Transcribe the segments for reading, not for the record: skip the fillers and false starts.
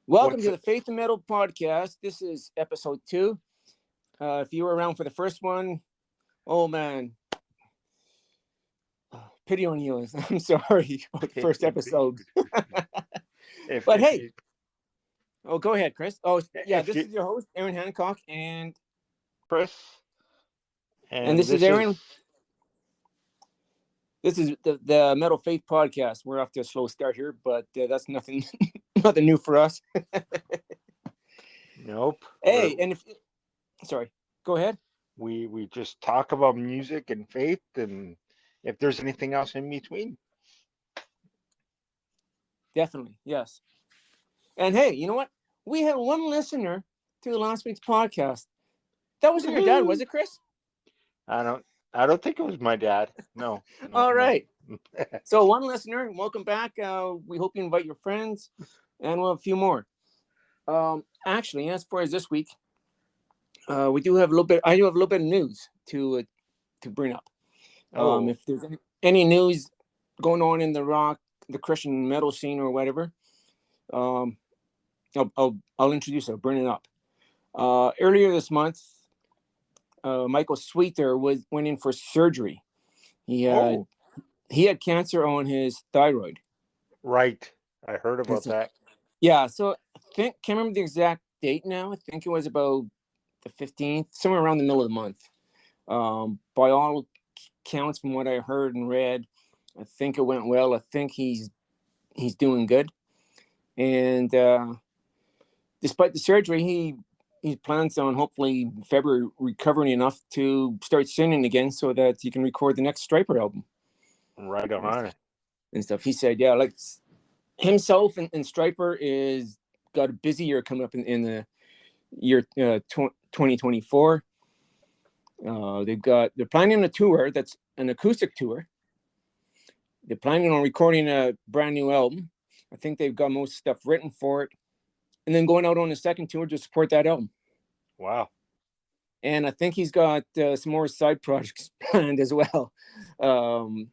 Welcome What's to the Faith and Metal podcast. This is episode 2. If you were around for the first one, oh man, pity on you. I'm sorry about the first episode. But if hey, you oh, go ahead, Chris. Oh, yeah, if this you is your host, Aaron Hancock, Chris, and and this is this is Aaron. This is the Metal Faith podcast. We're off to a slow start here, but that's nothing, nothing new for us. nope. Hey, and if sorry, go ahead. We just talk about music and faith, and if there's anything else in between. Definitely, yes. And hey, you know what? We had one listener to last week's podcast. That wasn't your dad, was Woohoo! it, Chris? I don't I don't think it was my dad. No, no, All no. right. So one listener, welcome back. We hope you invite your friends, and we'll have a few more. Actually, as far as this week, we do have a little bit. I do have a little bit of news to bring up. Oh, If there's any news going on in the Christian metal scene or whatever, um, I'll introduce it. I'll bring it up. Earlier this month, Michael Sweeter went in for surgery. He had oh, he had cancer on his thyroid. right. I heard It's about that. Yeah, so can't remember the exact date now. I think it was about the 15th, somewhere around the middle of the month. By all counts, from what I heard and read, I think it went well. I think he's doing good, and despite the surgery, he plans on hopefully February recovering enough to start singing again, so that he can record the next Striper album Right on. and stuff. He said, yeah, like himself and Striper is got a busy year coming up in the year 2024. They're planning a tour that's an acoustic tour. They're planning on recording a brand new album. I think they've got most stuff written for it, and then going out on a second tour to support that album. Wow. And I think he's got some more side projects planned as well. Um,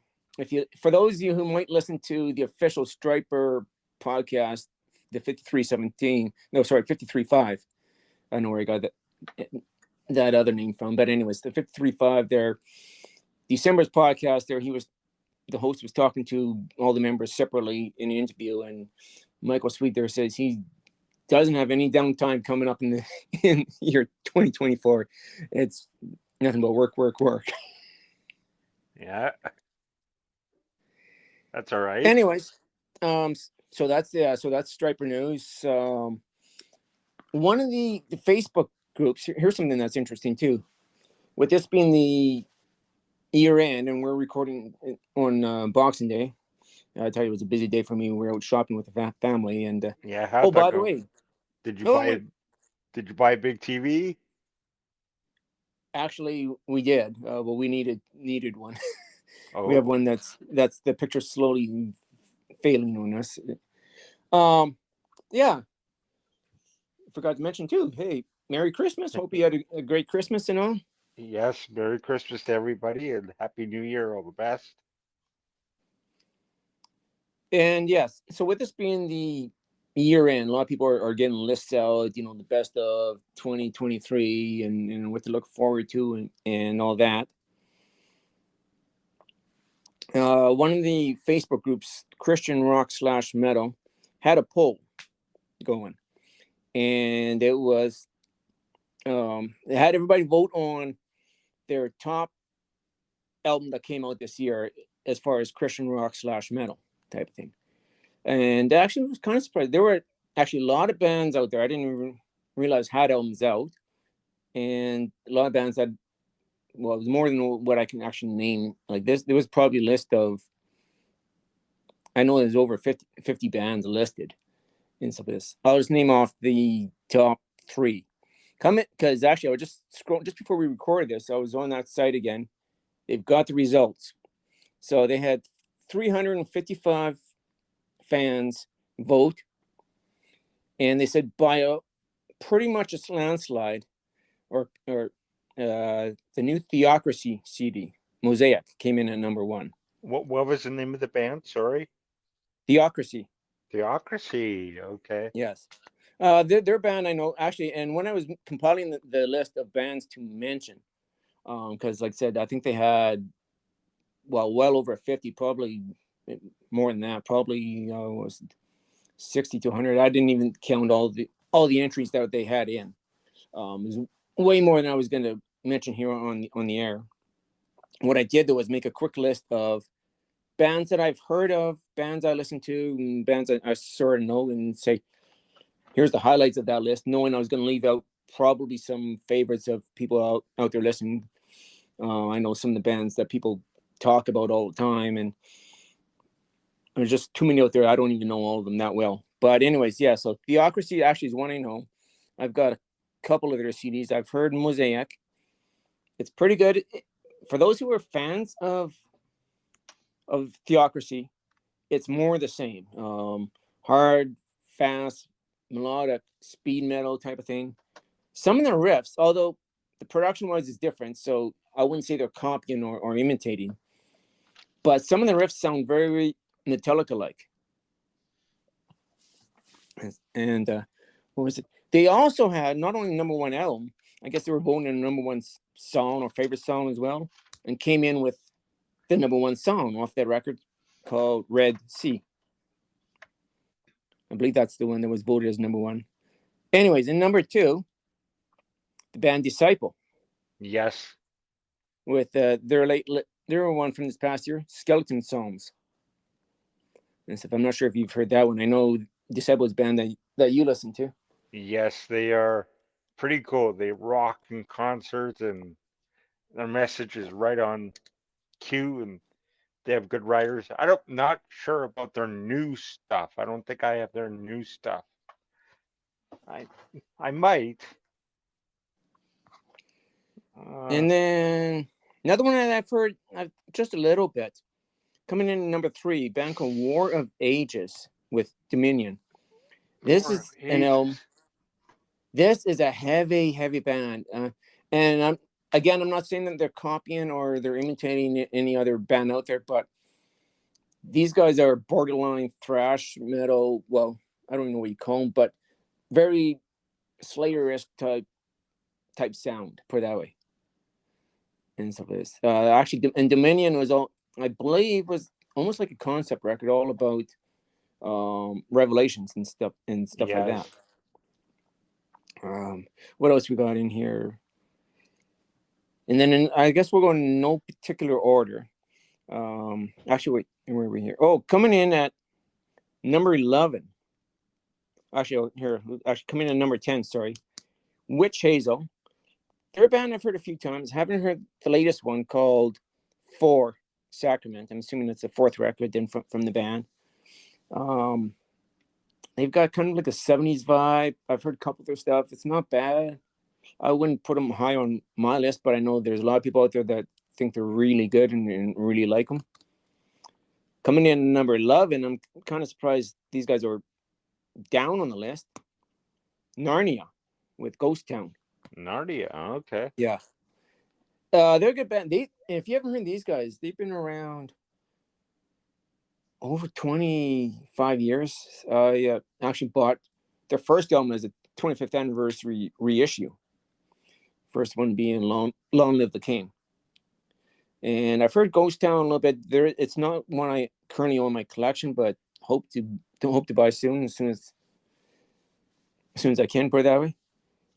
for those of you who might listen to the official Striper podcast, the 5317, no, sorry, 535. I don't know where I got that other name from, but anyways, the 535 there, December's podcast there, the host was talking to all the members separately in the interview, and Michael Sweet there says he doesn't have any downtime coming up in the in year 2024. It's nothing but work, work, work. Yeah, that's all right. Anyways, so that's Striper news. One of the Facebook groups. Here's something that's interesting too. With this being the year end, and we're recording on Boxing Day. I tell you, it was a busy day for me. We were out shopping with the family, and Yeah, how'd oh, that by the go? way, Did you oh buy wait, did you buy a big TV? actually we did, but we needed one. We have Oh, one that's the picture slowly failing on us. Um, yeah, forgot to mention too. Hey, Merry Christmas! Hope you had a great Christmas and all. yes, Merry Christmas to everybody and Happy New Year, all the best. And yes, so with this being the year end, a lot of people are getting lists out, the best of 2023 and what to look forward to and all that. One of the Facebook groups, Christian Rock / Metal, had a poll going, and it had everybody vote on their top album that came out this year as far as Christian Rock / Metal type of thing. And actually, I was kind of surprised. There were actually a lot of bands out there I didn't even realize had albums out, and a lot of bands that, well, it was more than what I can actually name. Like this, there was probably a list of, I know there's over 50 bands listed in some of this. I'll just name off the top 3. Come because actually I was just scrolling just before we recorded this. I was on that site again. They've got the results. So they had 355 fans vote, and they said by a pretty much a landslide, or the new Theocracy CD, Mosaic, came in at number 1. What was the name of the band? Sorry. Theocracy, Theocracy. Okay. yes. Their band I know actually, and when I was compiling the list of bands to mention, because like I said, I think they had well over 50, probably more than that, probably was 60 to 100. I didn't even count all the entries that they had in. It was way more than I was going to mention here on the air. What I did though was make a quick list of bands that I've heard of, bands I listen to, and bands I sort of know, and say, here's the highlights of that list, knowing I was going to leave out probably some favorites of people out there listening. I know some of the bands that people talk about all the time, and there's just too many out there. I don't even know all of them that well. But anyways, yeah, so Theocracy actually is one I know. I've got a couple of their CDs. I've heard Mosaic. It's pretty good. For those who are fans of Theocracy, it's more the same. Hard, fast, melodic, speed metal type of thing. Some of the riffs, although the production-wise is different, so I wouldn't say they're copying or imitating, but some of the riffs sound very Metallica-like. And what was it? They also had not only #1 album, I guess they were voting in #1 song or favorite song as well, and came in with the #1 song off that record called Red Sea. I believe that's the one that was voted as #1. Anyways, in #2, the band Disciple Yes. with their one from this past year, Skeleton Psalms. And stuff. I'm not sure if you've heard that one. I know Disciple's band that you listen to. Yes, they are pretty cool. They rock in concerts and their message is right on cue and they have good writers. Not sure about their new stuff. I don't think I have their new stuff. I I might. And then another one that I've heard just a little bit. Coming in #3, a band called War of Ages with Dominion. This War is of an album. Ages. This is a heavy band. And I'm not saying that they're copying or they're imitating any other band out there, but these guys are borderline thrash metal. Well, I don't know what you call them, but very Slayer-esque type sound, put it that way. And stuff like this. Actually, and Dominion was I believe, was almost like a concept record, all about revelations and stuff like that. Yes. What else we got in here? And then I guess we're going in no particular order. Actually, wait, where are we here? Oh, coming in at #11. Actually, coming in at #10. Sorry, Witch Hazel. They're a band I've heard a few times. Haven't heard the latest one called For Sacrament. I'm assuming it's the fourth record then from the band. They've got kind of like a 70s vibe. I've heard a couple of their stuff. It's not bad. I wouldn't put them high on my list, but I know there's a lot of people out there that think they're really good and really like them. Coming in #11, I'm kind of surprised these guys are down on the list. Narnia with Ghost Town. Narnia. Okay. Yeah. They're a good band. If you haven't heard these guys, they've been around over 25 years. Yeah, actually bought their first album as a 25th anniversary reissue. First one being Long Live the King. And I've heard Ghost Town a little bit. It's not one I currently own in my collection, but hope to buy soon, as soon as I can, put it that way.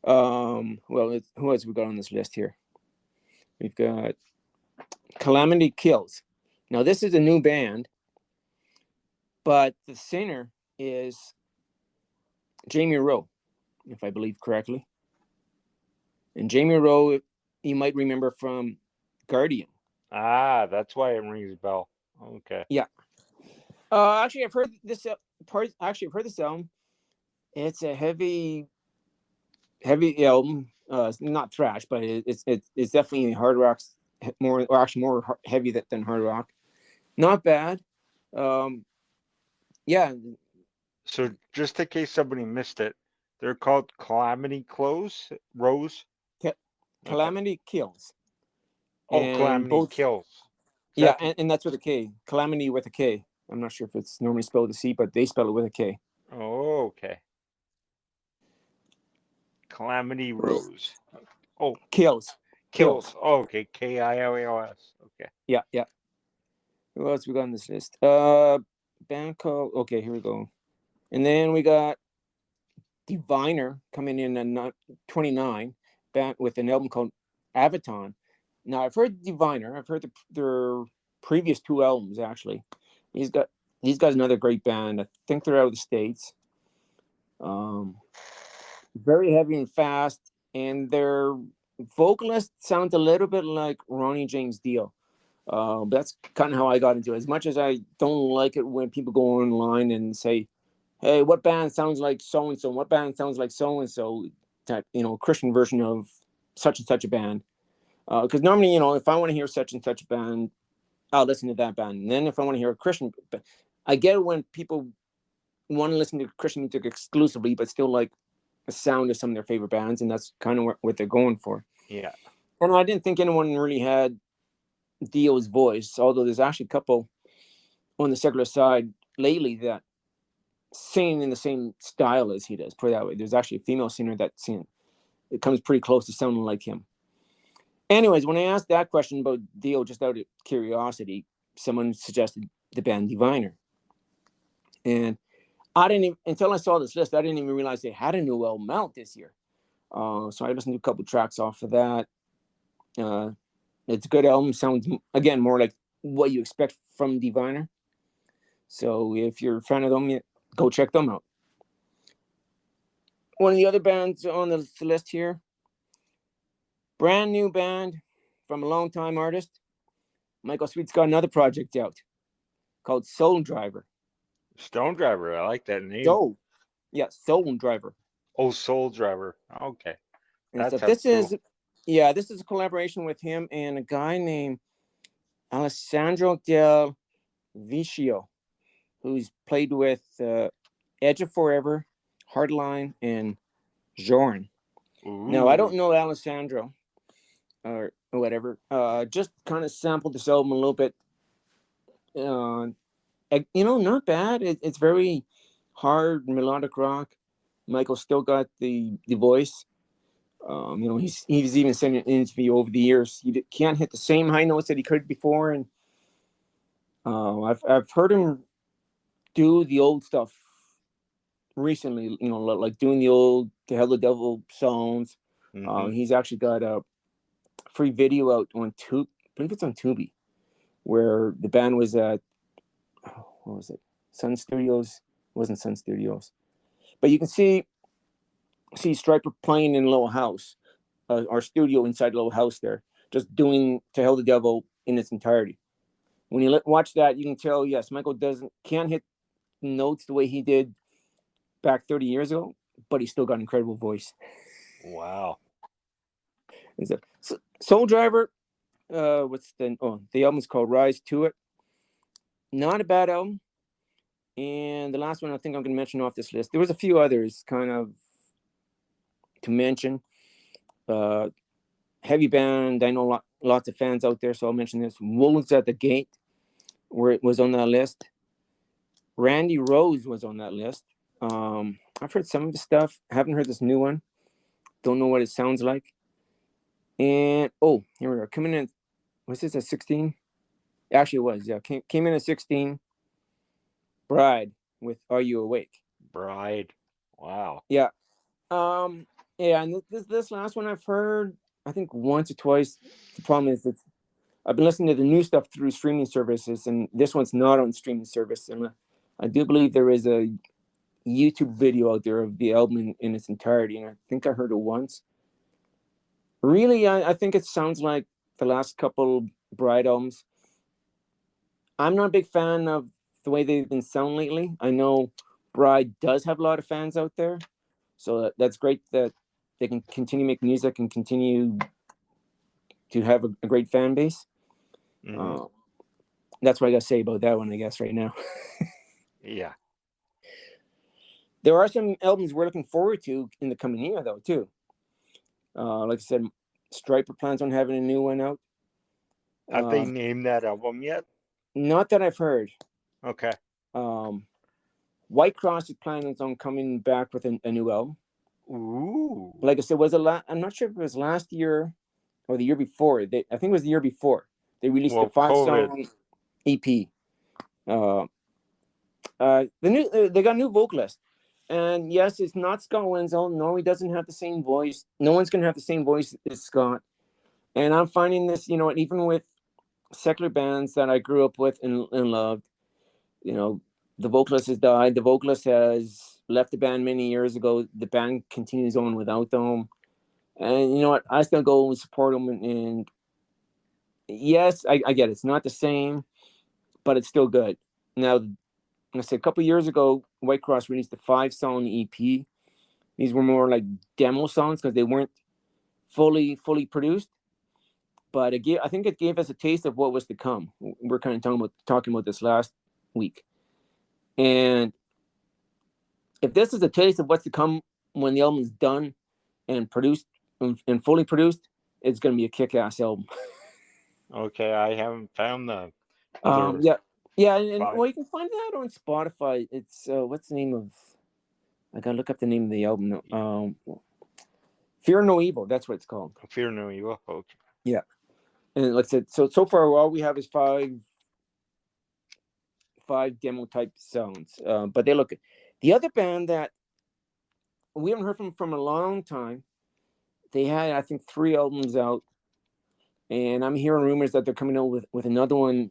Well, who else we got on this list here? We've got Calamity Kills. Now, this is a new band, but the singer is Jamie Rowe, if I believe correctly. And Jamie Rowe, you might remember from Guardian. Ah, that's why it rings a bell. Okay. Yeah. Actually, I've heard this I've heard this album. It's a heavy album. It's not thrash, but it's definitely hard rock, more heavy than hard rock. Not bad. Yeah. So just in case somebody missed it, they're called Calamity Rose. Calamity Kills. Oh, And Calamity both. Kills. Yeah, and that's with a K. Calamity with a K. I'm not sure if it's normally spelled with a C, but they spell it with a K. Oh, okay. Calamity Rose. Oh, Kills. Kills. Oh, okay. Kios. Okay. Yeah, yeah. Who else we got on this list? Band called. Okay, here we go. And then we got Diviner coming in at 29, band with an album called Avaton. Now I've heard Diviner. I've heard their previous two albums actually. These guys another great band. I think they're out of the States. Very heavy and fast, and their vocalist sounds a little bit like Ronnie James Dio. That's kind of how I got into it. As much as I don't like it when people go online and say, "Hey, what band sounds like so and so? What band sounds like so and so?" Type, Christian version of such and such a band. Because normally, if I want to hear such and such a band, I'll listen to that band. And then if I want to hear a Christian, I get it when people want to listen to Christian music exclusively, but still like the sound of some of their favorite bands, and that's kind of what they're going for. Yeah. And I didn't think anyone really had Dio's voice, although there's actually a couple on the secular side lately that sing in the same style as he does. Put it that way. There's actually a female singer that sings. It comes pretty close to sounding like him. Anyways, when I asked that question about Dio, just out of curiosity, someone suggested the band Diviner. And I didn't even, until I saw this list, I didn't even realize they had a new album out this year. So I listened to a couple tracks off of that. It's a good album. Sounds, again, more like what you expect from Diviner. So if you're a fan of them, go check them out. One of the other bands on the list here, brand new band from a long-time artist. Michael Sweet's got another project out called Soul Driver. Stone Driver. I like that name. Soul. Yeah, Soul Driver. Oh, Soul Driver. Okay. And That so sounds cool. this is a collaboration with him and a guy named Alessandro Del Vicio, who's played with Edge of Forever, Hardline, and Jorn. Now, I don't know Alessandro or whatever. Just kind of sampled this album a little bit. Not bad. It's very hard melodic rock. Michael still got the voice. He's even said in an interview over the years he can't hit the same high notes that he could before, and I've heard him do the old stuff recently. Like doing the old "To Hell the Devil" songs. Mm-hmm. He's actually got a free video out on I believe it's on Tubi, where the band was at what was it? Sun Studios. It wasn't Sun Studios, but you can see Striper playing in a little house, our studio inside a little house there, just doing "To Hell the Devil" in its entirety. When you watch that, you can tell, yes, Michael can't hit notes the way he did back 30 years ago, but he's still got an incredible voice. Wow. So, Soul Driver, the album's called Rise to It. Not a bad album. And the last one I think I'm going to mention off this list, there was a few others kind of to mention. Heavy band, I know lots of fans out there, so I'll mention this. Wolves at the Gate, where it was on that list. Randy Rose was on that list. I've heard some of the stuff. I haven't heard this new one. Don't know what it sounds like. And here we are. Coming in, was this at 16? Actually, it was. Yeah, came in at 16. Bride with "Are You Awake?" Bride. Wow. Yeah. Yeah, and this last one I've heard, I think once or twice. The problem is that I've been listening to the new stuff through streaming services, and this one's not on streaming service. And I do believe there is a YouTube video out there of the album in its entirety, and I think I heard it once. Really, I think it sounds like the last couple Bride albums. I'm not a big fan of the way they've been sound lately. I know Bride does have a lot of fans out there, so that's great that they can continue to make music and continue to have a great fan base. Mm-hmm. That's what I got to say about that one, I guess, right now. Yeah. There are some albums we're looking forward to in the coming year, though, too. Like I said, Striper plans on having a new one out. Have they named that album yet? Not that I've heard. Okay. White Cross is planning on coming back with a new album. Ooh. Like I said, I'm not sure if it was last year or the year before. I think it was the year before. They released a Well, COVID. 5-song EP. They got a new vocalist, and yes, it's not Scott Wenzel. No, he doesn't have the same voice. No one's gonna have the same voice as Scott. And I'm finding this, even with secular bands that I grew up with and loved, the vocalist has died. The vocalist has left the band many years ago. The band continues on without them. And you know what? I still go and support them. And yes, I get it. It's not the same, but it's still good. Now, I said a couple of years ago, White Cross released a 5-song EP. These were more like demo songs because they weren't fully produced. But I think it gave us a taste of what was to come. We're kind of talking about this last week. And if this is a taste of what's to come when the album's done and produced and fully produced, it's going to be a kick-ass album. Okay, I haven't found the yeah, and five. well, you can find that on Spotify. It's what's the name of? I gotta look up the name of the album. Fear No Evil. That's what it's called. Fear No Evil. Okay. Yeah, and like I said, so far all we have is five demo type sounds, but they look good. The other band that we haven't heard from a long time, they had, I think, 3 albums out, and I'm hearing rumors that they're coming out with another one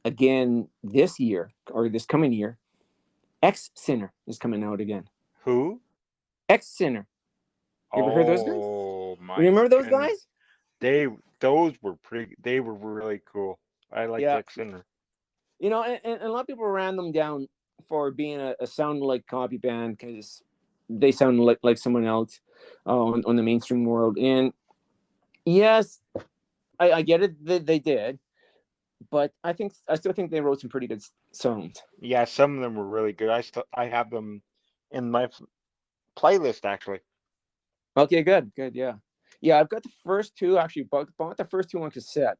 again this year or this coming year. X Sinner is coming out again. Who? X Sinner. You ever heard those guys? Oh my! You remember those goodness. guys? Those were pretty. They were really cool. I like X Sinner. And a lot of people ran them down for being a sound like copy band because they sound like someone else on the mainstream world. And yes, I get it. They did, but I still think they wrote some pretty good songs. Yeah, some of them were really good. I have them in my playlist actually. Okay, good, yeah. I've got the first 2 actually. Bought the first 2 on cassette.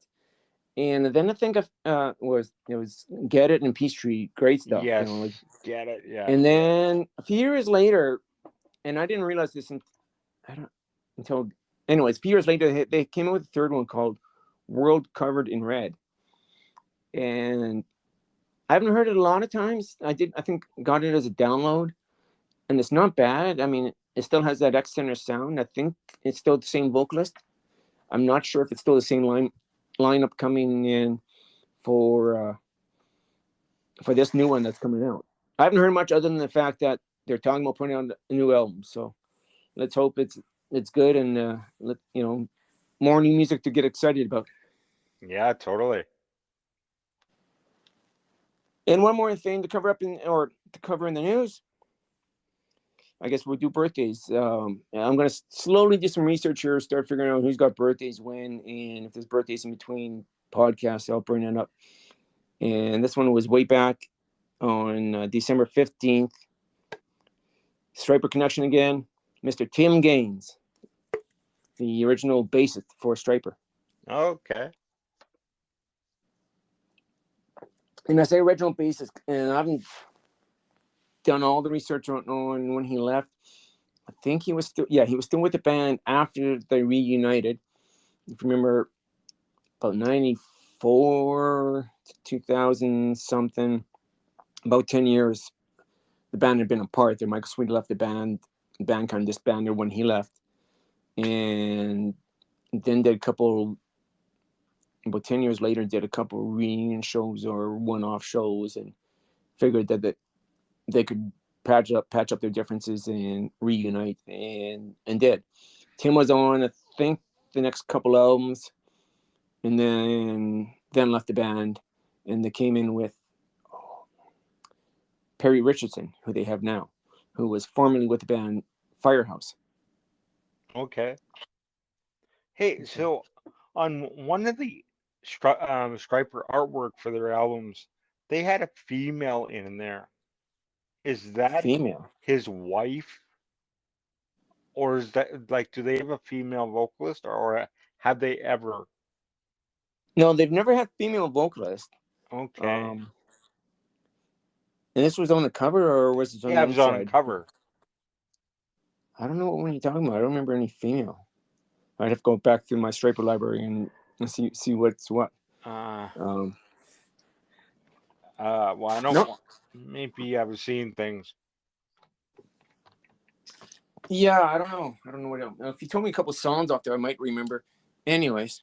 And then I think was Get It and Peachtree, great stuff. Yes, Get It. Yeah. And then a few years later, and I didn't realize this until, anyways, a few years later, they came out with a third one called World Covered in Red. And I haven't heard it a lot of times. I think got it as a download, and it's not bad. I mean, it still has that X Center sound. I think it's still the same vocalist. I'm not sure if it's still the same lineup coming in for this new one that's coming out. I haven't heard much other than the fact that they're talking about putting out a new album. So let's hope it's good and more new music to get excited about. Yeah, totally. And one more thing to cover in the news. I guess we'll do birthdays. I'm going to slowly do some research here, start figuring out who's got birthdays when, and if there's birthdays in between podcasts, I'll bring that up. And this one was way back on December 15th. Stryper connection again, Mr. Tim Gaines, the original bassist for Stryper. Okay. And I say original bassist, and I haven't done all the research on when he left. I think he was still with the band after they reunited. If you remember, about 94 to 2000 something, about 10 years, the band had been apart. Then Michael Sweet left the band. The band kind of disbanded when he left, and then did a couple. About 10 years later, did a couple reunion shows or one-off shows, and figured that they could patch up their differences and reunite, and did. Tim was on, I think, the next couple albums, and then left the band, and they came in with Perry Richardson, who they have now, who was formerly with the band Firehouse. Okay. Hey, so on one of the Stryper artwork for their albums, they had a female in there. Is that female? His wife? Or is that like, do they have a female vocalist, or have they ever? No, they've never had female vocalist. Okay. And this was on the cover, or was it on the it was inside? on cover. I don't know what one you're talking about. I don't remember any female. I'd have to go back through my striper library and see what's what. Uh, Um, well, I don't no, want. Maybe I was seeing things. yeah, I don't know. I don't know what else. If you told me a couple songs off there, I might remember. Anyways,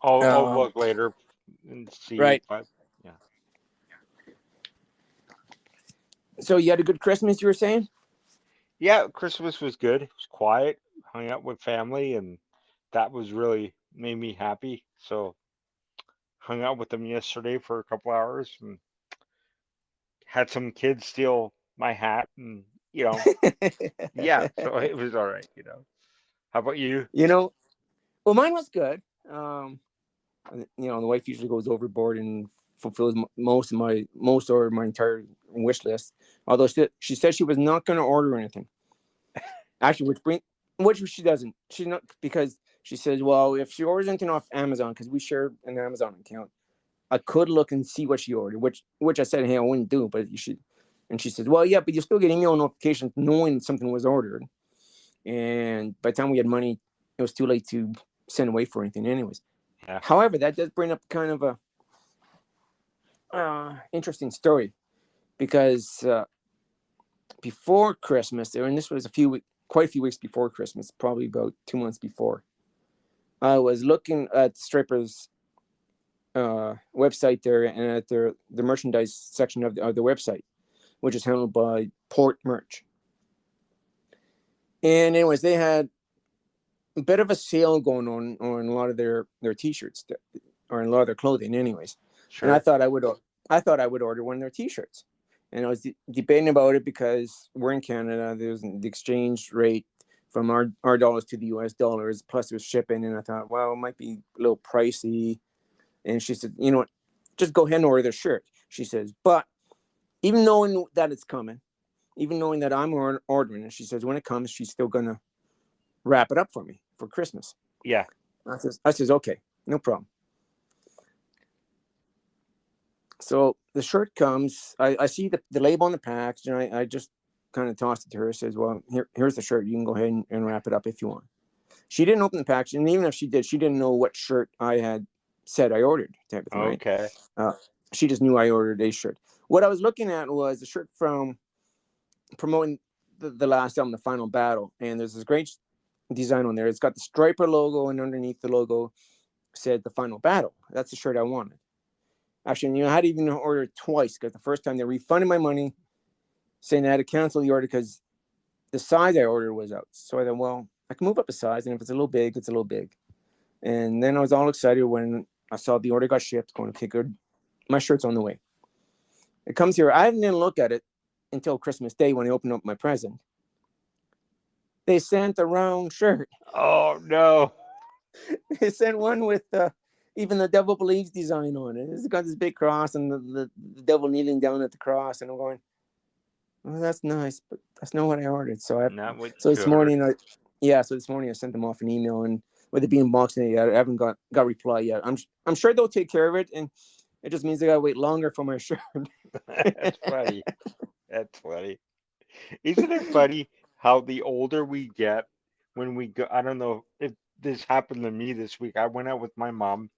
I'll um, look later and see. right. But yeah, So you had a good Christmas, you were saying? yeah, Christmas was good. It was quiet. Hung out with family, and that was really made me happy. So hung out with them yesterday for a couple hours and had some kids steal my hat, and yeah. So it was all right. How about you? You know, well, mine was good. The wife usually goes overboard and fulfills most or my entire wish list. Although she said she was not going to order anything. Actually, which she doesn't. She's not, because she says, well, if she orders anything off Amazon, because we share an Amazon account, I could look and see what she ordered, which I said, hey, I wouldn't do, but you should. And she says, well, yeah, but you still get email notifications knowing something was ordered. And by the time we had money, it was too late to send away for anything, anyways. Yeah, However, that does bring up kind of a interesting story, because before Christmas, and this was quite a few weeks before Christmas, probably about 2 months before, I was looking at Striper's website there, and at the merchandise section of the website, which is handled by Port Merch. And anyways, they had a bit of a sale going on a lot of their t-shirts, or in a lot of their clothing, anyways. And sure. I thought I would order one of their t-shirts, and I was debating about it because we're in Canada. There's the exchange rate from our dollars to the US dollars, plus it was shipping, and I thought, well, it might be a little pricey. And she said, you know what, just go ahead and order the shirt. She says, but even knowing that it's coming, even knowing that I'm ordering it, she says when it comes, she's still gonna wrap it up for me for Christmas. Yeah. I says okay, no problem. So the shirt comes. I see the label on the package, and I just kind of tossed it to her. Says, well, here's the shirt. You can go ahead and wrap it up if you want. She didn't open the package, and even if she did, she didn't know what shirt I had said I ordered, type of thing, right? Okay. Uh, she just knew I ordered a shirt. What I was looking at was the shirt from promoting the last album, The Final Battle, and there's this great design on there. It's got the Striper logo, and underneath the logo said The Final Battle. That's the shirt I wanted. Actually, I had to even order it twice, because the first time they refunded my money, saying I had to cancel the order because the size I ordered was out. So I thought, well, I can move up a size, and if it's a little big, it's a little big. And then I was all excited when I saw the order got shipped, going, okay, good. My shirt's on the way. It comes here. I didn't look at it until Christmas Day when I opened up my present. They sent the wrong shirt. Oh no. They sent one with even the devil believes design on it. It's got this big cross and the devil kneeling down at the cross. And I'm going, oh, that's nice, but that's not what I ordered. Not what So you this ordered. morning, so this morning I sent them off an email, and with it being Boxing Day, I haven't got reply yet. I'm sure they'll take care of it, and it just means I gotta wait longer for my shirt. That's funny. That's funny. Isn't it funny how the older we get, when we go, I don't know if this happened to me this week. I went out with my mom,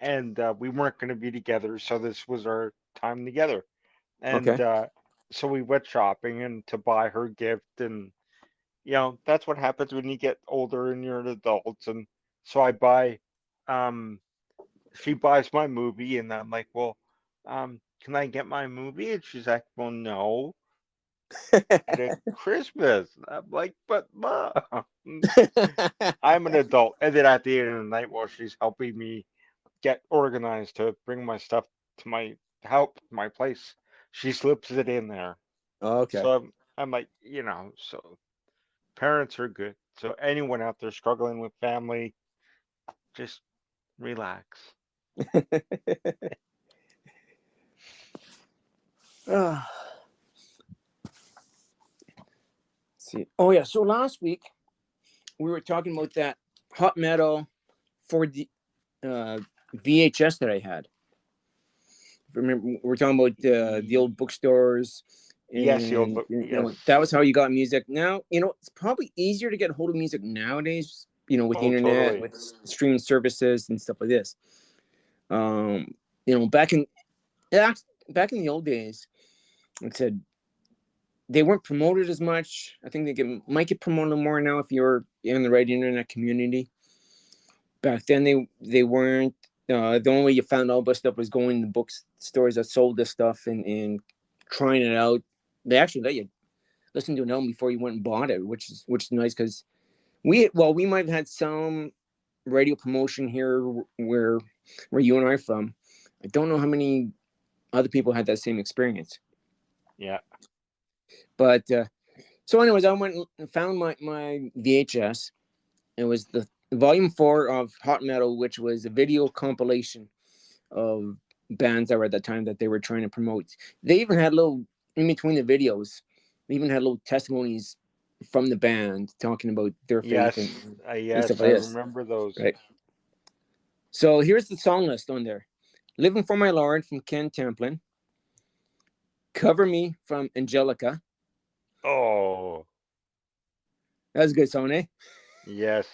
and we weren't going to be together, so this was our time together. And Okay. so we went shopping and to buy her gift, and that's what happens when you get older and you're an adult. And so um, she buys my movie, and I'm like, well, can I get my movie? And she's like, well, no. Get it Christmas. I'm like, but mom, I'm an adult. And then at the end of the night, while she's helping me get organized to bring my stuff to my place, she slips it in there. Okay. So I'm like, so parents are good. So anyone out there struggling with family, just relax. Ah, see. Oh yeah. So last week we were talking about that hot metal for the uh, VHS that I had. Remember, we're talking about the old bookstores Yes, the old And yes. that was how you got music. Now it's probably easier to get hold of music nowadays, with the Oh, internet, totally. with streaming services and stuff like this. um back in yeah, back in the old days, like I said, they weren't promoted as much. I think might get promoted more now if you're in the right internet community. Back then, they weren't. The only way you found out about stuff was going to bookstores that sold this stuff and trying it out. They actually let you listen to an album before you went and bought it, which is nice because we might have had some radio promotion here where you and I are from. I don't know how many other people had that same experience. Yeah. But so, anyways, I went and found my VHS. It was the volume 4 of Hot Metal, which was a video compilation of bands that were at that time that they were trying to promote. They even had little in between the videos. They even had little testimonies from the band talking about their faith Yes. and stuff Yes, I like this. remember those. Right. So here's the song list on there: "Living for My Lord" from Ken Tamplin, "Cover Me" from Angelica. Oh, That was a good song, eh? yes.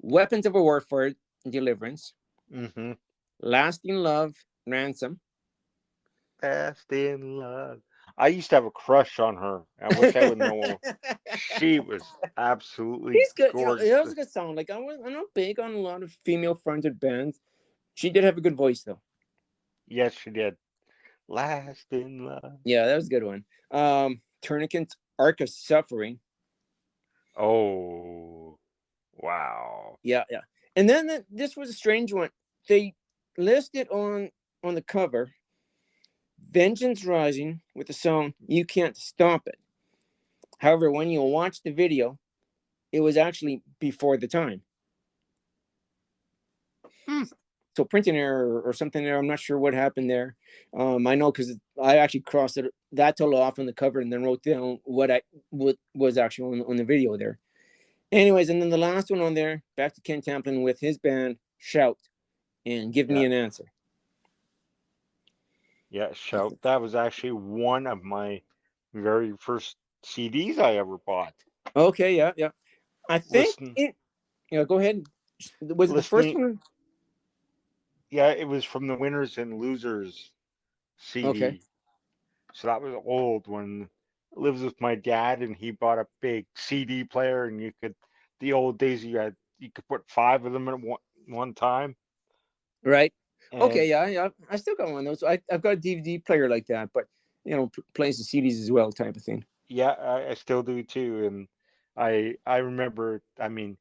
"Weapons of Warfare," Deliverance. Mm-hmm. "Lasting Love," Ransom. Fast in love. I used to have a crush on her. I wish I would know. She was absolutely He's good. That was a gorgeous. good song. Like I'm not big on a lot of female fronted bands. She did have a good voice though. Yes, she did. Last in love. Yeah, that was a good one. Tourniquet's "Arc of Suffering." Oh, wow. Yeah, yeah. And then this was a strange one. They listed on the cover "Vengeance Rising" with the song "You Can't Stop It." However, when you watch the video, it was actually before the time. Hmm. So printing error or something there. I'm not sure what happened there. I know because I actually crossed that total off on the cover and then wrote down what was actually on the video there. Anyways, and then the last one on there, back to Ken Tamplin with his band Shout and "Give Me Yeah. an Answer." Yeah, Shout. That was actually one of my very first CDs I ever bought. Okay, yeah, yeah. I think Listen, it. Yeah, go ahead. Was it the first listening. one? Yeah, it was from the Winners and Losers Okay, CD. So that was old when I lived with my dad and he bought a big CD player and the old days you could put five of them at one time. right. Okay, And yeah, yeah. I still got one of those. I've got a DVD player like that, but plays the CDs as well, type of thing. yeah, I still do too. And I remember, I mean,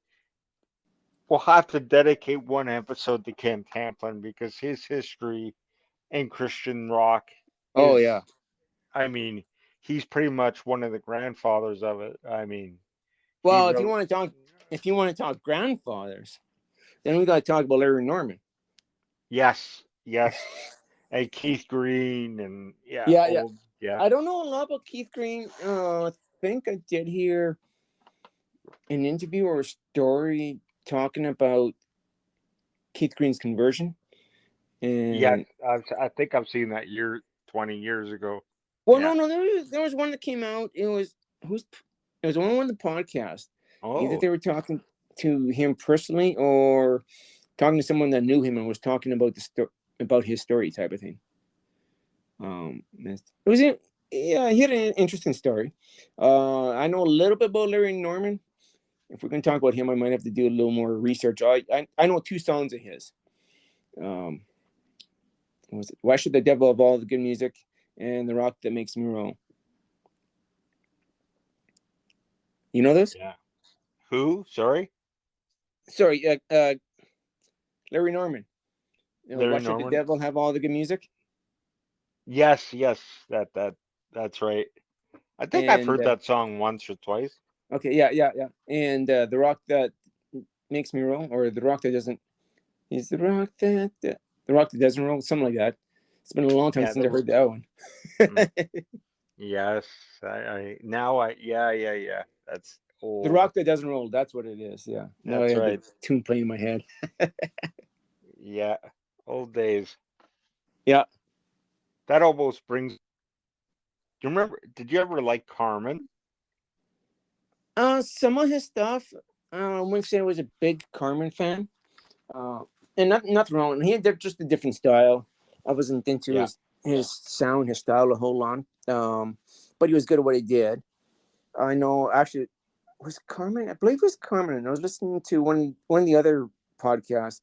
we'll have to dedicate one episode to Ken Tamplin because his history in Christian rock Oh is, yeah. I mean, he's pretty much one of the grandfathers of it. I mean, he Well, wrote, if you want to talk grandfathers, then we got to talk about Larry Norman. yes, yes, and Keith Green, and yeah, Yeah, yeah. old, yeah. I don't know a lot about Keith Green. I think I did hear an interview or a story talking about Keith Green's conversion. Yes, And I think I've seen that 20 years ago. well, Yeah. no, there was one that came out. It was on the podcast. Either Oh, they were talking to him personally or talking to someone that knew him and was talking about about his story, type of thing. It was yeah, he had an interesting story. I know a little bit about Larry Norman. If we're going to talk about him, I might have to do a little more research. I know two songs of his. Um, what was it? "Why Should the Devil Have All the Good Music" and "The Rock That Makes Me Roll." You know those? yeah. Who? Sorry? Sorry, Larry Norman. Larry "Why Should the Norman? Devil Have All the Good Music" Yes, yes, that's right. I think I've and heard that song once or twice. okay, yeah, yeah, yeah, and "The Rock That Makes Me Roll" or "The Rock That Doesn't." He's the rock that doesn't roll, something like that. It's been a long time Yeah, since I heard that one. mm, yes. Yeah, yeah, yeah. That's The old. rock that doesn't roll. That's what it is. Yeah. Now I That's had the right. tune playing in my head. Yeah, old days. Yeah. That almost brings Do you remember? Did you ever like Carmen? Some of his stuff. I wouldn't say I was a big Carmen fan. Uh, and nothing wrong. He had just a different style. I wasn't into Yeah. his sound, his style a whole lot. But he was good at what he did. I know actually was Carmen. I believe it was Carmen. I was listening to one of the other podcasts,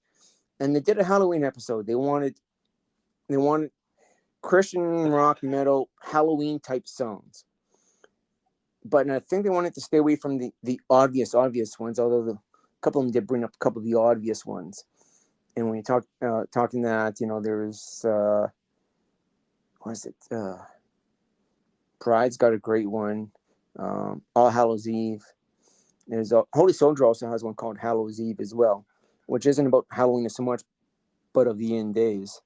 and they did a Halloween episode. They wanted Christian rock metal Halloween type songs, but I think they wanted to stay away from the obvious ones. Although a couple of them did bring up a couple of the obvious ones. And when you talking that, there's what is it? Pride's got a great one. All Hallows Eve. There's Holy Soldier also has one called Hallows Eve as well, which isn't about Halloween so much, but of the end days.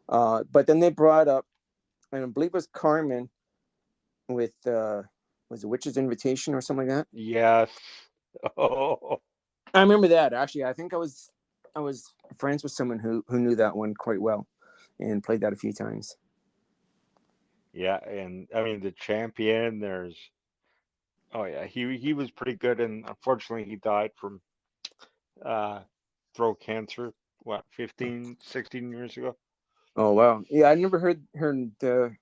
But then they brought up, and I believe it was Carmen with was it Witch's Invitation or something like that? Yes. Oh, I remember that actually. I think I was friends with someone who knew that one quite well, and played that a few times. yeah. And I mean, the champion. There's. Oh yeah, he was pretty good, and unfortunately, he died from uh throat cancer. What, 15, 16 years ago? Oh wow, yeah, I never heard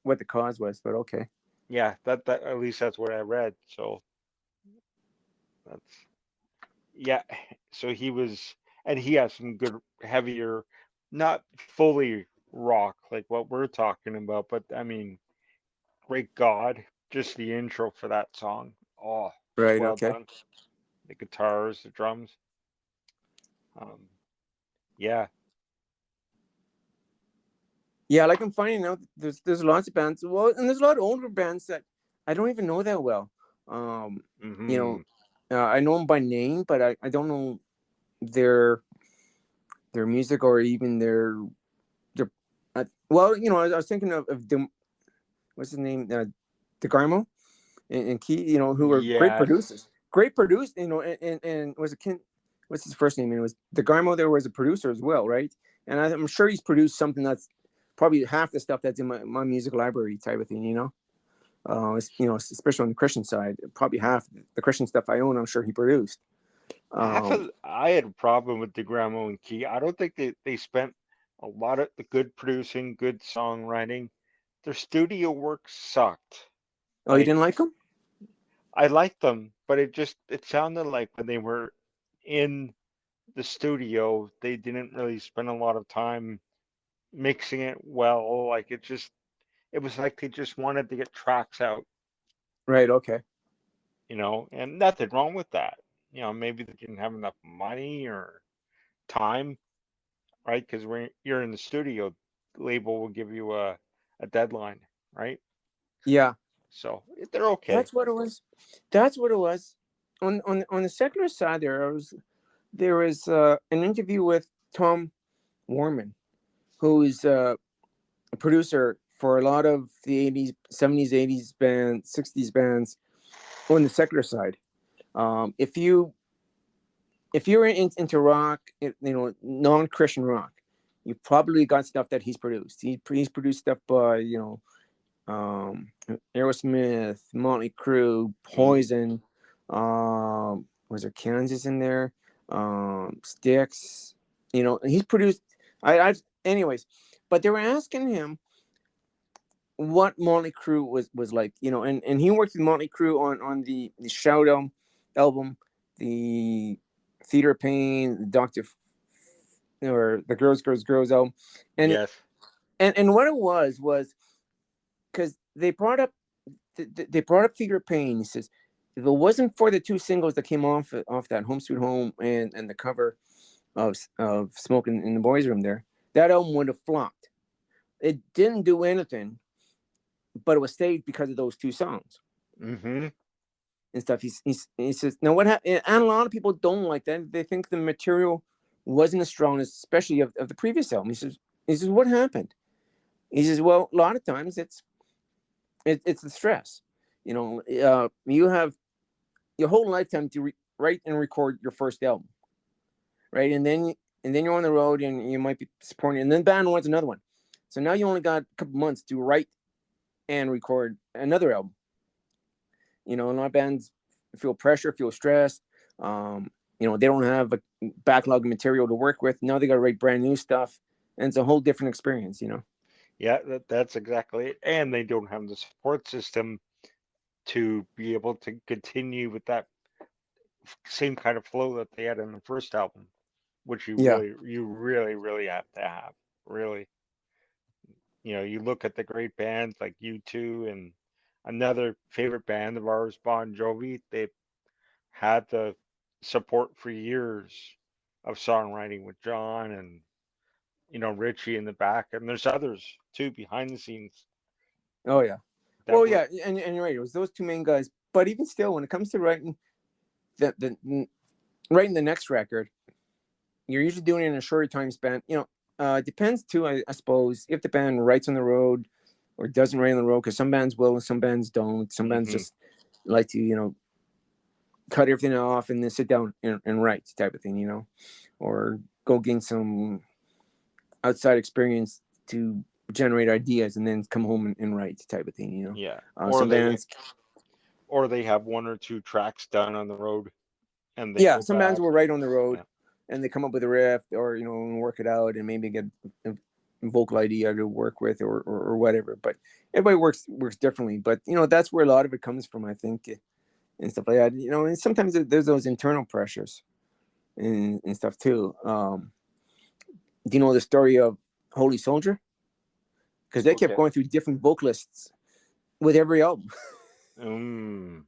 what the cause was, but okay. Yeah, that at least that's what I read. So that's yeah. So he was, and he has some good heavier, not fully rock like what we're talking about, but I mean, great God, just the intro for that song. Oh, it's Right. well Okay. done. The guitars, the drums. Um, yeah, Yeah, like I'm finding out there's lots of bands. Well, and there's a lot of older bands that I don't even know that well. Um, you hmm know, I know them by name, but I don't know their their music or even their. Well, I was thinking of what's his name, DeGarmo and Key. Who were great yes. producers. Great produced. And was a Ken. What's his first name? And it was DeGarmo. There was a producer as well, right? And I'm sure he's produced something that's probably half the stuff that's in my music library type of thing. Especially on the Christian side, probably half the Christian stuff I own, I'm sure he produced. Um, I had a problem with DeGramo and Key. I don't think they spent a lot of the good producing, good songwriting. Their studio work sucked. oh, you Like didn't like him? I liked them, but it sounded like when they were in the studio, they didn't really spend a lot of time mixing it well. Like it was like they just wanted to get tracks out, Right. Okay. and nothing wrong with that. Maybe they didn't have enough money or time, right? Because when you're in the studio, the label will give you a deadline, right? Yeah, So they're okay. that's what it was. That's what it was. On the secular side, there was an interview with Tom Warman, who is a producer for a lot of the 80s, 70s, 80s bands, 60s bands on the secular side. If you're into rock, non-Christian rock, you've probably got stuff that he's produced. He's produced stuff by Aerosmith, Motley Crue, Mm. Poison. Was there Kansas in there? Styx. And he's produced. Anyways, but they were asking him what Motley Crue was like, and he worked with Motley Crue on the Shout album, the Theater of Pain, the or the Girls album, and Yes. and what it was because they brought up Theater of Pain. He says if it wasn't for the two singles that came off that Home Sweet Home and the cover of Smoking in the Boys Room there, that album would have flopped. It didn't do anything, but it was saved because of those two songs hmm and stuff. He says, now what happened? And a lot of people don't like that. They think the material wasn't as strong, especially of the previous album. He says, what happened? He says, well, a lot of times it's the stress. You have your whole lifetime to write and record your first album, right? And then you're on the road and you might be supporting, and then band wants another one. So now you only got a couple months to write and record another album. You know, a lot of bands feel pressure, feel stressed. You know, they don't have a backlog of material to work with. Now they got to write brand new stuff, and it's a whole different experience. You know. Yeah, that's exactly it. And they don't have the support system to be able to continue with that same kind of flow that they had in the first album, which Yeah. you really have to have. Really, you look at the great bands like U2 and another favorite band of ours, Bon Jovi. They had the support for years of songwriting with John and Richie in the back, and there's others too behind the scenes Oh yeah. that Well, were yeah, and you're right. It was those two main guys. But even still, when it comes to writing writing the next record, you're usually doing it in a shorter time span. You know, it depends too, I suppose, if the band writes on the road or doesn't write on the road, because some bands will and some bands don't. Some bands hmm just like to, cut everything off and then sit down and write type of thing, or go gain some outside experience to generate ideas and then come home and write type of thing, yeah, Some bands, or they have one or two tracks done on the road and they yeah, go some bands back. will write on the road Yeah, and they come up with a riff or, and work it out and maybe get a vocal idea to work with or whatever. But everybody works differently. But, that's where a lot of it comes from, I think, and stuff like that. And sometimes there's those internal pressures and stuff too. Do you know the story of Holy Soldier? Because they kept okay. going through different vocalists with every album. Mm,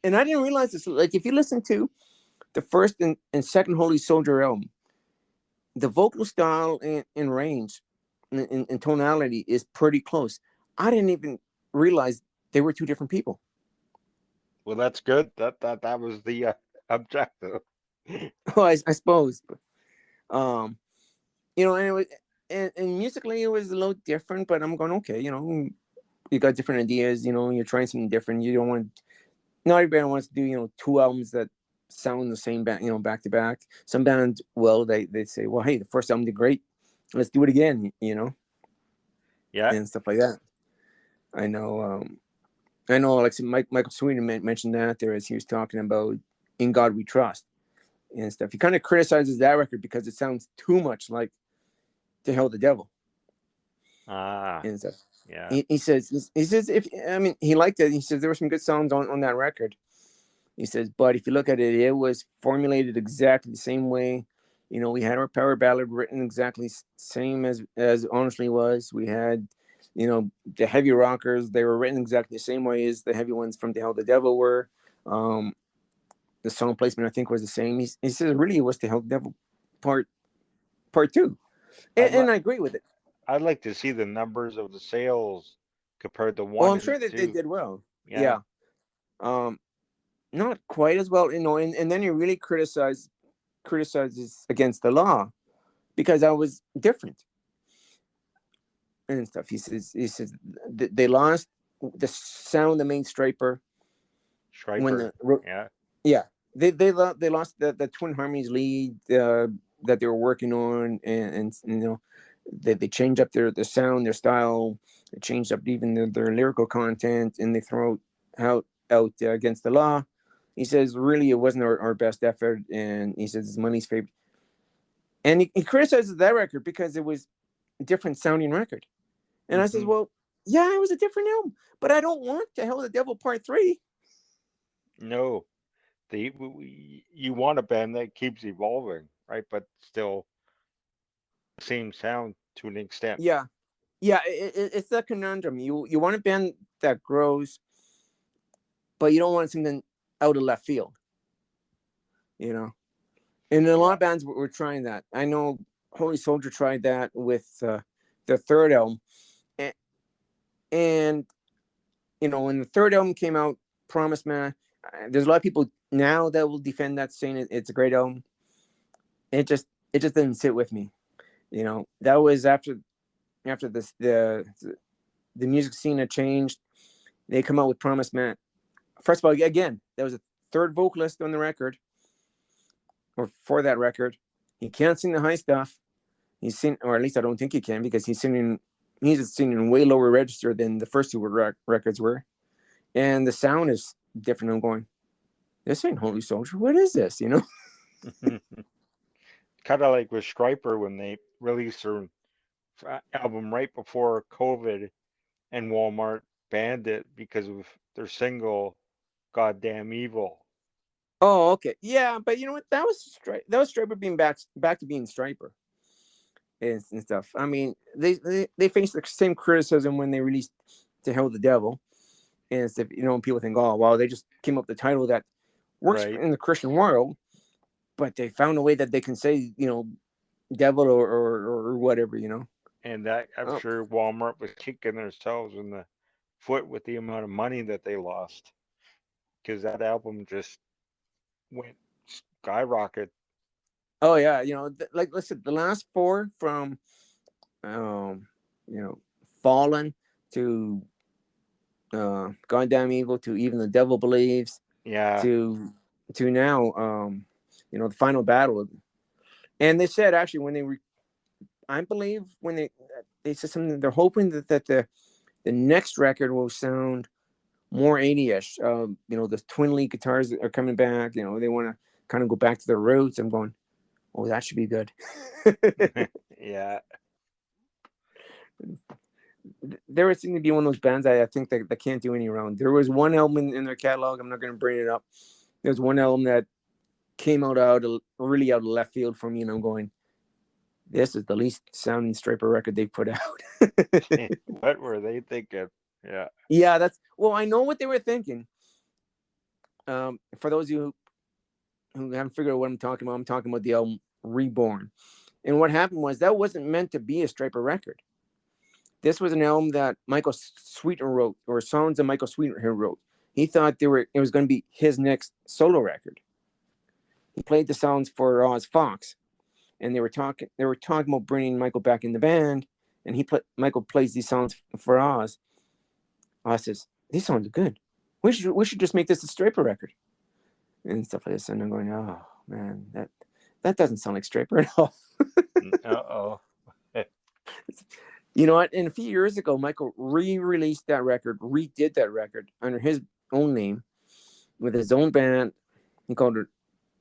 And I didn't realize this. Like, if you listen to the first and second Holy Soldier album, the vocal style and range and tonality is pretty close. I didn't even realize they were two different people. well, that's good. That was the objective. Well, I suppose. But, um, and it was, and musically it was a little different, but I'm going, okay, you got different ideas, you're trying something different. You don't want, not everybody wants to do, two albums that sound the same back, back to back. Some bands, well, they say, well, hey, the first album did great. Let's do it again, Yeah. and stuff like that. I know, like Michael Sweden mentioned that there as he was talking about In God We Trust and stuff. He kind of criticizes that record because it sounds too much like To Hell with the Devil Ah, and stuff. yeah. He says if I mean he liked it. He says there were some good songs on that record. He says, but if you look at it, it was formulated exactly the same way. We had our power ballad written exactly same as Honestly was. We had, the heavy rockers. They were written exactly the same way as the heavy ones from To Hell the Devil were. Um, the song placement I think was the same. He says really it was To Hell the Devil part two, I'd li and I agree with it. I'd like to see the numbers of the sales compared to Well, one I'm and sure that they two. did well. Yeah. Yeah. Um, not quite as well, and then he really criticizes against the law because I was different and stuff. He says they lost the sound, the main striper when Striper. Yeah. yeah they lost the Twin Harmonies lead that they were working on, and they changed up their sound, their style. They changed up even their lyrical content, and they throw out against the law. He says really it wasn't our best effort, and he says it's money's favorite. And he criticizes that record because it was a different sounding record. And I says, hmm well, yeah, it was a different album, but I don't want To Hell with the Devil Part 3. No, you want a band that keeps evolving, right? But still same sound to an extent. Yeah. Yeah, it's that conundrum. You want a band that grows, but you don't want something out of left field, you know? And a lot Yeah. of bands were trying that. I know Holy Soldier tried that with their third album. And, and, when the third album came out, Promise Man, there's a lot of people now that will defend that, saying it's a great album. It just didn't sit with me. That was after this the music scene had changed. They come out with Promise Man. First of all, again, there was a third vocalist on the record, or for that record. He can't sing the high stuff. He's singing, or at least I don't think he can, because he's singing he's singing way lower register than the first two records were, and the sound is different. I'm going, this ain't Holy Soldier. What is this? You know? Kind of like with Striper when they released their album right before COVID and Walmart banned it because of their single "Goddamn Evil." Oh, okay, yeah, but you know what? That was Striper being back to being Striper and stuff. I mean, they faced the same criticism when they released "To Hell with the Devil," and stuff, you know, people think, oh, well, they just came up with the title that works Right. in the Christian world, but they found a way that they can say, you know, devil or whatever, you know. And that I'm Oh, sure Walmart was kicking themselves in the foot with the amount of money that they lost because that album just went skyrocket. oh yeah, you know, like listen, the last four from, you know, Fallen to Goddamn Evil to Even the Devil Believes Yeah, to now, you know, the Final Battle. And they said actually when I believe when they said something, they're hoping that the next record will sound more 80ish. You know, the twin lead guitars are coming back. You know, they want to kind of go back to their roots. I'm going, oh, that should be good. yeah. There would seem to be one of those bands I think that can't do any wrong. There was one album in their catalog. I'm not going to bring it up. There's one album that came really out of left field for me, and I'm going, this is the least sounding Striper record they've put out. What were they thinking? Yeah. Yeah, I know what they were thinking. For those of you who haven't figured out what I'm talking about the album Reborn. And what happened was that wasn't meant to be a Striper record. This was an album that Michael Sweeter wrote, or songs that Michael Sweeter wrote. He thought it was going to be his next solo record. He played the songs for Oz Fox, and they were talking about bringing Michael back in the band. And Michael plays these songs for Oz. Oz says, "These songs are good. We should just make this a Striper record," and stuff like this. And I'm going, "Oh man, that doesn't sound like Striper at all." Uh-oh. You know what? And a few years ago, Michael re-released that record, redid that record under his own name with his own band. He called it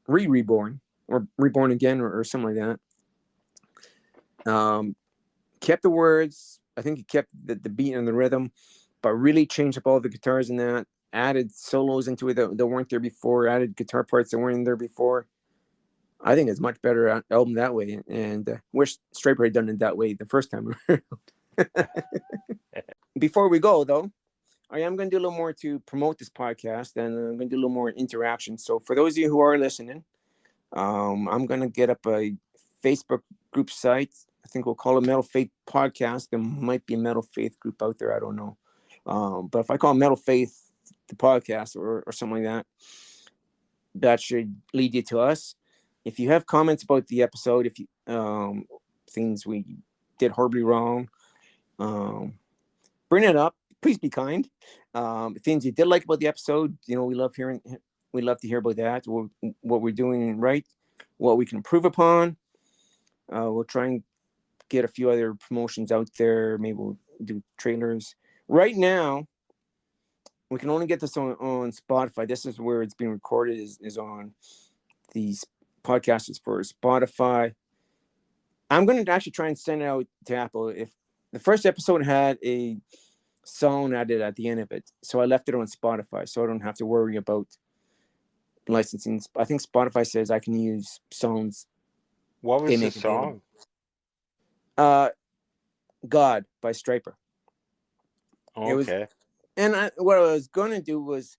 Reborn or Reborn Again or something like that. Kept the words. I think he kept the beat and the rhythm, but really changed up all the guitars in that. Added solos into it that weren't there before. Added guitar parts that weren't there before. I think it's much better album that way, and wish Striper had done it that way the first time around. Before we go, though, I am going to do a little more to promote this podcast, and I'm going to do a little more interaction. So for those of you who are listening, I'm going to get up a Facebook group site. I think we'll call it Metal Faith Podcast. There might be a Metal Faith group out there. I don't know. But if I call Metal Faith the podcast or something like that, that should lead you to us. If you have comments about the episode, if you things we did horribly wrong, bring it up. Please be kind. Things you did like about the episode, you know, we love to hear about that. What we're doing right, what we can improve upon. We'll try and get a few other promotions out there. Maybe we'll do trailers. Right now, we can only get this on Spotify. This is where it's being recorded. Is on these podcasts for Spotify. I'm going to actually try and send it out to Apple. If the first episode had a song added at the end of it, so I left it on Spotify, so I don't have to worry about licensing. I think Spotify says I can use songs. What was the song? God by Striper. It was, Okay. and what I was going to do was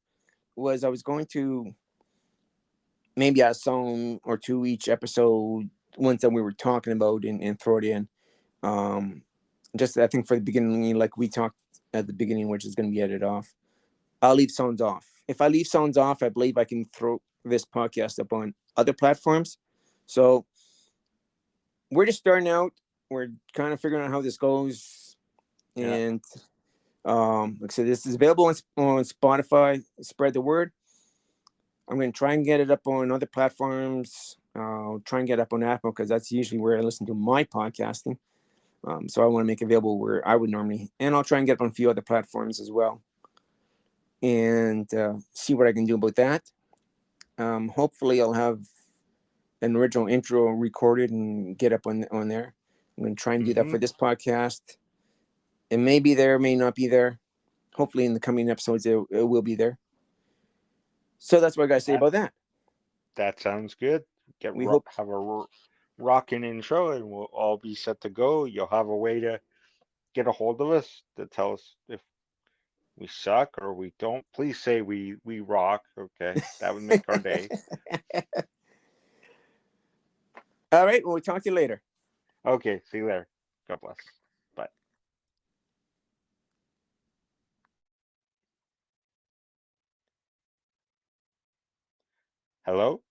I was going to maybe add a song or two each episode, ones that we were talking about, and throw it in. Just I think for the beginning, like we talked at the beginning, which is going to be edited off. I'll leave songs off. If I leave songs off, I believe I can throw this podcast up on other platforms. So we're just starting out. We're kind of figuring out how this goes. Yeah. And like I said, this is available on Spotify. Spread the word. I'm going to try and get it up on other platforms. I'll try and get up on Apple because that's usually where I listen to my podcasting. So I want to make it available where I would normally, and I'll try and get it on a few other platforms as well, and see what I can do about that. Hopefully, I'll have an original intro recorded and get up on there. I'm going to try and do that for this podcast. It may be there, may not be there. Hopefully, in the coming episodes, it will be there. So that's what I got to say about that. That sounds good. We hope Have a rocking intro, and we'll all be set to go. You'll have a way to get a hold of us to tell us if we suck or we don't. Please say we rock. Okay, that would make our day. All right. Well, we'll talk to you later. Okay, see you later. God bless. Bye. Hello?